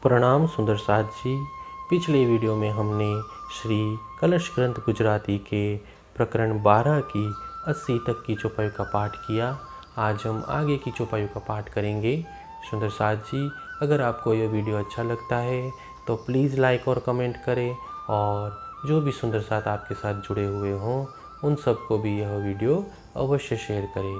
प्रणाम सुंदर साथ जी। पिछले वीडियो में हमने श्री कलश ग्रंथ गुजराती के प्रकरण 12 की 80 तक की चौपाई का पाठ किया। आज हम आगे की चौपाई का पाठ करेंगे। सुंदर साथ जी, अगर आपको यह वीडियो अच्छा लगता है तो प्लीज़ लाइक और कमेंट करें, और जो भी सुंदर साथ आपके साथ जुड़े हुए हों उन सबको भी यह वीडियो अवश्य शेयर करें।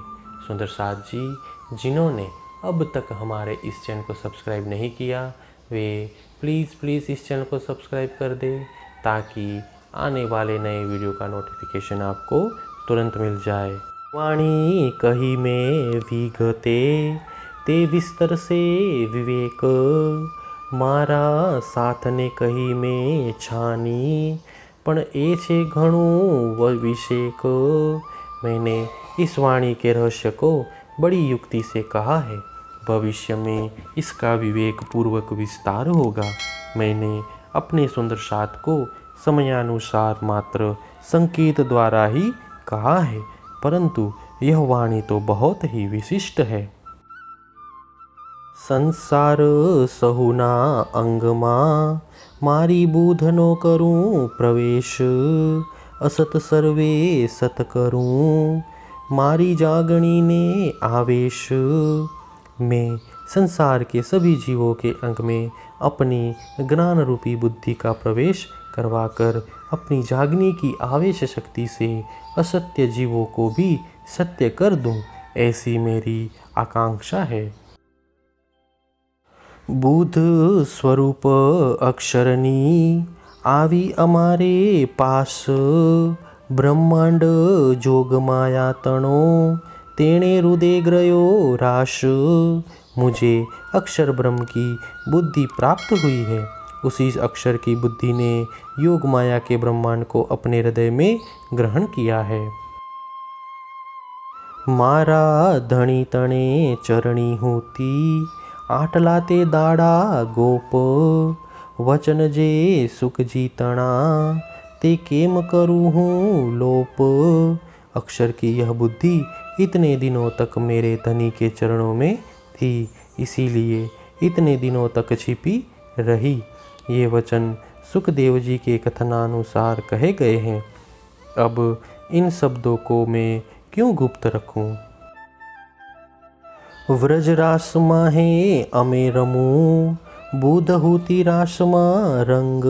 सुंदर साथ जी, जिन्होंने अब तक हमारे इस चैनल को सब्सक्राइब नहीं किया वे प्लीज़ इस चैनल को सब्सक्राइब कर दे, ताकि आने वाले नए वीडियो का नोटिफिकेशन आपको तुरंत मिल जाए। वाणी कही में विगते ते विस्तर से विवेक, मारा साथ ने कही में छानी पण ए छे घणुं विषेक। मैंने इस वाणी के रहस्य को बड़ी युक्ति से कहा है, भविष्य में इसका विवेक पूर्वक विस्तार होगा। मैंने अपने सुंदर साथ को समयानुसार मात्र संकेत द्वारा ही कहा है, परंतु यह वाणी तो बहुत ही विशिष्ट है। संसार सहुना अंगमा मारी बूधनो करूं प्रवेश, असत सर्वे सत करूं मारी जागणी ने आवेश। मैं संसार के सभी जीवों के अंग में अपनी ज्ञान रूपी बुद्धि का प्रवेश करवाकर अपनी जागने की आवेश शक्ति से असत्य जीवों को भी सत्य कर दूं, ऐसी मेरी आकांक्षा है। बुध स्वरूप अक्षरनी आवी अमारे पास, ब्रह्मांड जोग माया तणो तेणे हृदय ग्रयो राश। मुझे अक्षर ब्रह्म की बुद्धि प्राप्त हुई है। उसी अक्षर की बुद्धि ने योग माया के ब्रह्मांड को अपने हृदय में ग्रहण किया है। मारा धणी तणे चरणी होती आटलाते दाड़ा गोप, वचन जे सुख जी तना ते केम करूँ हूँ लोप। अक्षर की यह बुद्धि इतने दिनों तक मेरे धनी के चरणों में थी, इसीलिए इतने दिनों तक छिपी रही। ये वचन सुखदेव जी के कथनानुसार कहे गए हैं। अब इन शब्दों को मैं क्यों गुप्त रखूं? व्रज रास माहे अमे रमूं, बुध होती रास मा रंग,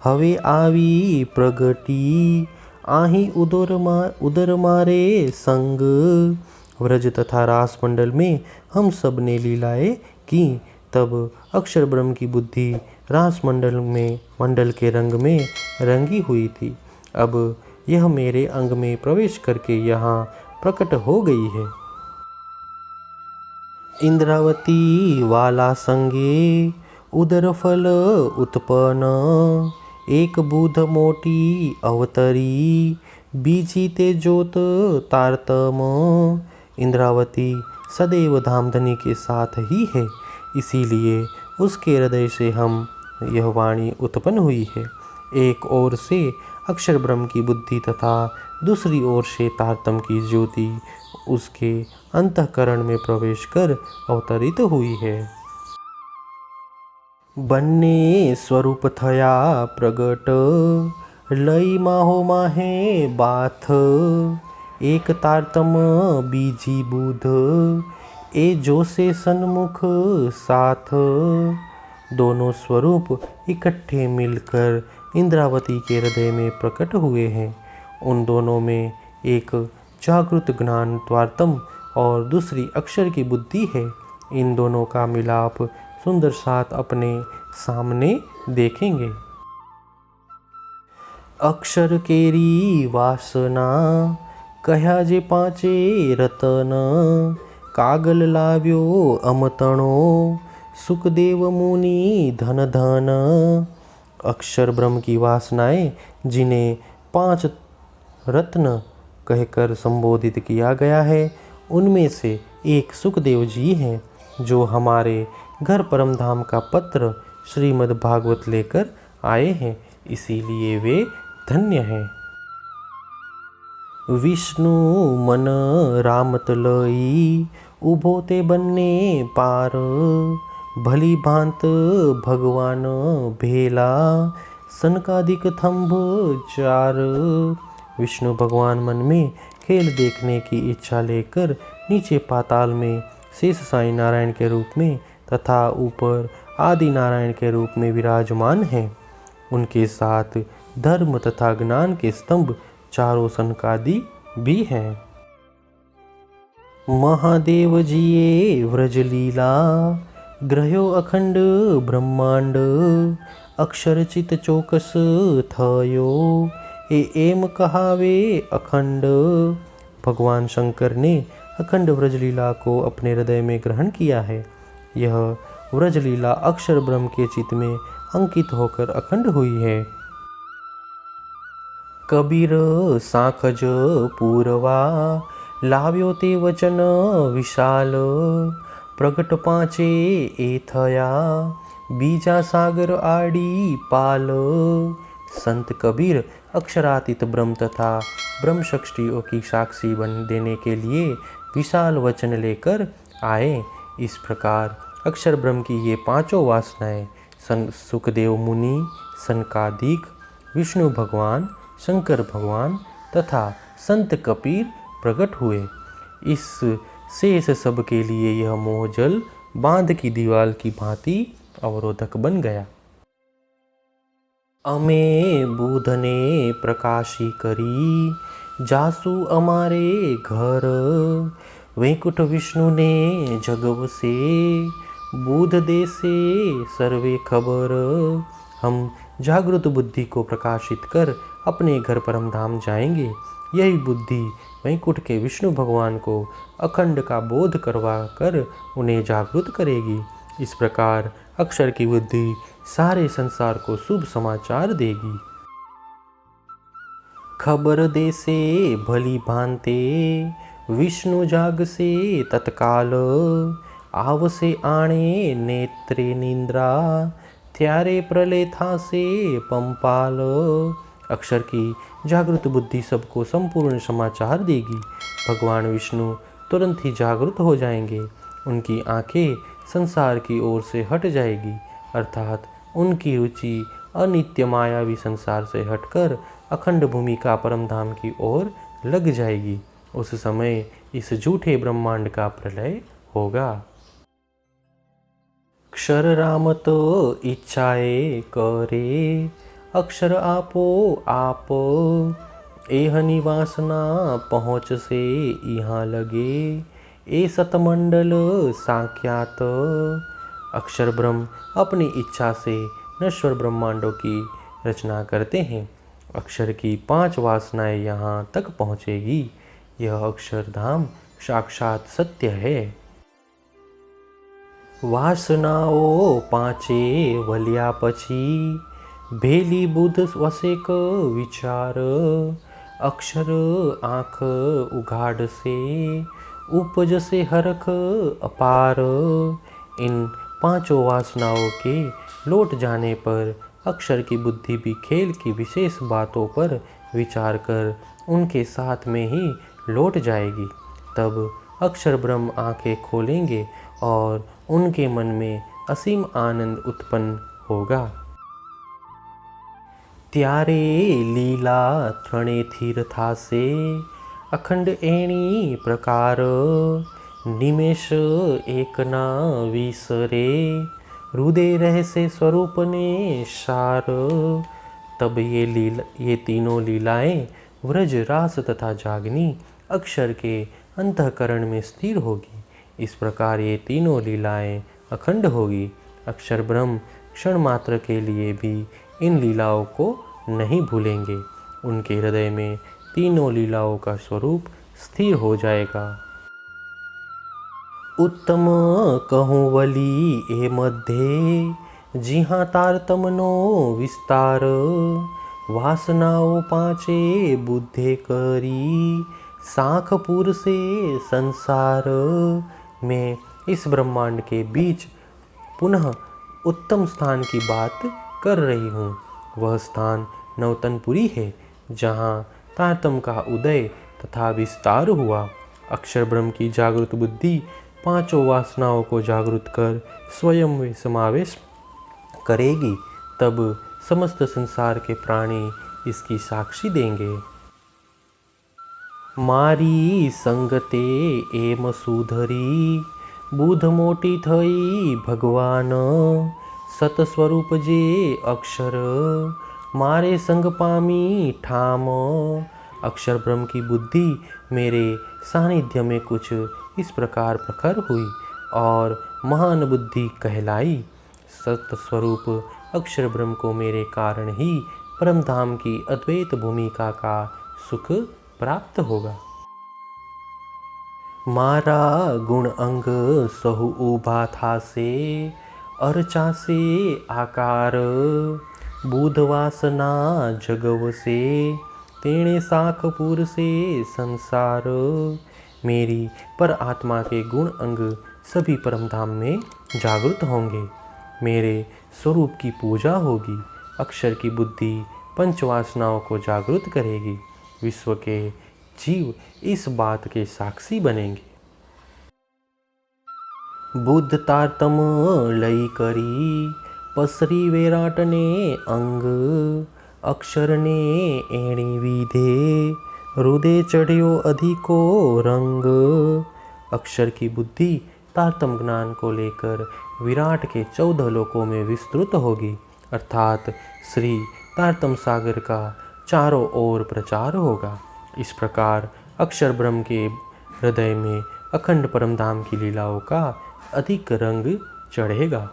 हवे आवी प्रगटी आही उदर मारे संग। व्रज तथा रास मंडल में हम सब ने लीलाएं की, तब अक्षर ब्रह्म की बुद्धि रास मंडल के रंग में रंगी हुई थी। अब यह मेरे अंग में प्रवेश करके यहाँ प्रकट हो गई है। इंद्रावती वाला संगे उदर फल उत्पन्न, एक बुध मोटी अवतरी बीजी ते जोत तारतम। इंद्रावती सदैव धामधनी के साथ ही है, इसीलिए उसके हृदय से हम यह वाणी उत्पन्न हुई है। एक ओर से अक्षर ब्रह्म की बुद्धि तथा दूसरी ओर से तारतम की ज्योति उसके अंतःकरण में प्रवेश कर अवतरित हुई है। बन्ने स्वरूप थया प्रगट, लई माहो माहे बाथ, एक तारतम बीजी बुध, ए जो से सन्मुख साथ। दोनों स्वरूप इकट्ठे मिलकर इंद्रावती के हृदय में प्रकट हुए हैं। उन दोनों में एक जागृत ज्ञान तारतम और दूसरी अक्षर की बुद्धि है। इन दोनों का मिलाप सुंदर साथ अपने सामने देखेंगे। अक्षर केरी वासना कह्या जे पांचे रतन, कागल लाव्यो अमतणो सुखदेव मुनि धन धन। अक्षर ब्रह्म की वासनाएं जिन्हें 5 रत्न कहकर संबोधित किया गया है, उनमें से एक सुखदेव जी हैं, जो हमारे घर परमधाम का पत्र श्रीमद् भागवत लेकर आए हैं, इसीलिए वे धन्य हैं। विष्णु मन रामत लई उभो ते बन्ने पार, भली भांत भगवान भेला सनकादिक थंभ चार। विष्णु भगवान मन में खेल देखने की इच्छा लेकर नीचे पाताल में शेष साई नारायण के रूप में तथा ऊपर आदि नारायण के रूप में विराजमान हैं। उनके साथ धर्म तथा ज्ञान के स्तंभ चारों सनकादि भी हैं। महादेव जीए व्रज लीला ग्रह्यो अखंड ब्रह्मांड अक्षर चित चौकस थयो एम कहावे अखंड। भगवान शंकर ने अखंड व्रजलीला को अपने हृदय में ग्रहण किया है। यह व्रजलीला अक्षर ब्रह्म के चित्त में अंकित होकर अखंड हुई है। कबीर साखज पूर्वा लाव्यो ते वचन विशाल प्रगट पांचे एथया बीजा सागर आड़ी पाल। संत कबीर अक्षरातीत ब्रह्म तथा ब्रह्म षष्टियों की साक्षी बन देने के लिए विशाल वचन लेकर आए। इस प्रकार अक्षर ब्रह्म की ये पांचों वासनाएं सुखदेव मुनि, सनकादिक, विष्णु भगवान, शंकर भगवान तथा संत कबीर प्रकट हुए। इस शेष सब के लिए यह मोहजल बांध की दीवार की भांति अवरोधक बन गया। अमे बुधने प्रकाशी करी जासु अमारे घर वैकुंठ विष्णु ने जगव से बुध देसे सर्वे खबर। हम जागृत बुद्धि को प्रकाशित कर अपने घर परम धाम जाएंगे। यही बुद्धि वैकुंठ के विष्णु भगवान को अखंड का बोध करवा कर उन्हें जागृत करेगी। इस प्रकार अक्षर की बुद्धि सारे संसार को शुभ समाचार देगी। खबर दे से भली भांते विष्णु जाग से तत्काल आव से आणे नेत्रे निंद्रा त्यारे प्रलय था से पंपाल। अक्षर की जागृत बुद्धि सबको संपूर्ण समाचार देगी। भगवान विष्णु तुरंत ही जागृत हो जाएंगे। उनकी आंखें संसार की ओर से हट जाएगी, अर्थात उनकी रुचि अनित्य मायावी संसार से हटकर अखंड भूमि का परम धाम की ओर लग जाएगी। उस समय इस झूठे ब्रह्मांड का प्रलय होगा। क्षर राम तो इच्छाए करे अक्षर आपो आप एह निवासना पहुँच से यहाँ लगे ए सतमंडल साख्यात। अक्षर ब्रह्म अपनी इच्छा से नश्वर ब्रह्मांडों की रचना करते हैं। अक्षर की 5 वासनाएं यहाँ तक पहुँचेगी। यह अक्षरधाम साक्षात सत्य है। वासनाओ पांचे वल्या पछी भेली बुध वसेक विचार अक्षर आँख उघाड़ से उपज से हरख अपार। इन 5 वासनाओं के लौट जाने पर अक्षर की बुद्धि भी खेल की विशेष बातों पर विचार कर उनके साथ में ही लौट जाएगी। तब अक्षर ब्रह्म आंखें खोलेंगे और उनके मन में असीम आनंद उत्पन्न होगा। त्यारे लीला त्रणे थीर था से अखंड एणी प्रकार निमेष एक ना विसरे हृदय रहस्य स्वरूप ने सार। तब ये तीनों लीलाएं व्रज रास तथा जागनी अक्षर के अंतःकरण में स्थिर होगी। इस प्रकार ये तीनों लीलाएं अखंड होगी। अक्षर ब्रह्म क्षण मात्र के लिए भी इन लीलाओं को नहीं भूलेंगे। उनके हृदय में तीनों लीलाओं का स्वरूप स्थिर हो जाएगा। उत्तम कहूँ वली ए मध्य जिहाँ तारतमनो विस्तार वासनाओं पांचे बुद्धे करी साखपुर से संसार। मैं इस ब्रह्मांड के बीच पुनः उत्तम स्थान की बात कर रही हूँ। वह स्थान नवतनपुरी है, जहाँ तारतम का उदय तथा विस्तार हुआ। अक्षर ब्रह्म की जागृत बुद्धि पांचों वासनाओं को जागृत कर स्वयं में समावेश करेगी, तब समस्त संसार के प्राणी इसकी साक्षी देंगे। मारी संगते एम सुधरी, बुध मोटी थई भगवान, सतस्वरूप जे अक्षर, मारे संग पामी ठाम। अक्षर ब्रह्म की बुद्धि मेरे सानिध्य में कुछ इस प्रकार प्रखर हुई और महान बुद्धि कहलाई। सतस्वरूप अक्षर ब्रह्म को मेरे कारण ही परम धाम की अद्वैत भूमिका का सुख प्राप्त होगा। मारा गुण अंग सहु उभा था से, अर्चा से आकार, बुध वासना जगव से, तेणे साखपुर से संसार। मेरी पर आत्मा के गुण अंग सभी परम धाम में जागृत होंगे। मेरे स्वरूप की पूजा होगी। अक्षर की बुद्धि पंचवासनाओं को जागृत करेगी। विश्व के जीव इस बात के साक्षी बनेंगे। बुद्ध तारतम लई करी, पसरी विराट ने अंग, अक्षर ने एणी विधे, हृदय चढ़ियो अधिको रंग। अक्षर की बुद्धि तारतम ज्ञान को लेकर विराट के 14 लोकों में विस्तृत होगी, अर्थात श्री तारतम सागर का चारों ओर प्रचार होगा। इस प्रकार अक्षर ब्रह्म के हृदय में अखंड परमधाम की लीलाओं का अधिक रंग चढ़ेगा।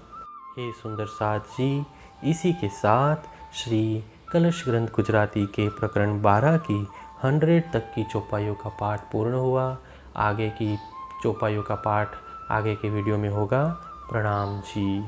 हे सुंदर साथ जी, इसी के साथ श्री कलश ग्रंथ गुजराती के प्रकरण 12 की 100 तक की चौपाइयों का पाठ पूर्ण हुआ। आगे की चौपाइयों का पाठ आगे के वीडियो में होगा। प्रणाम जी।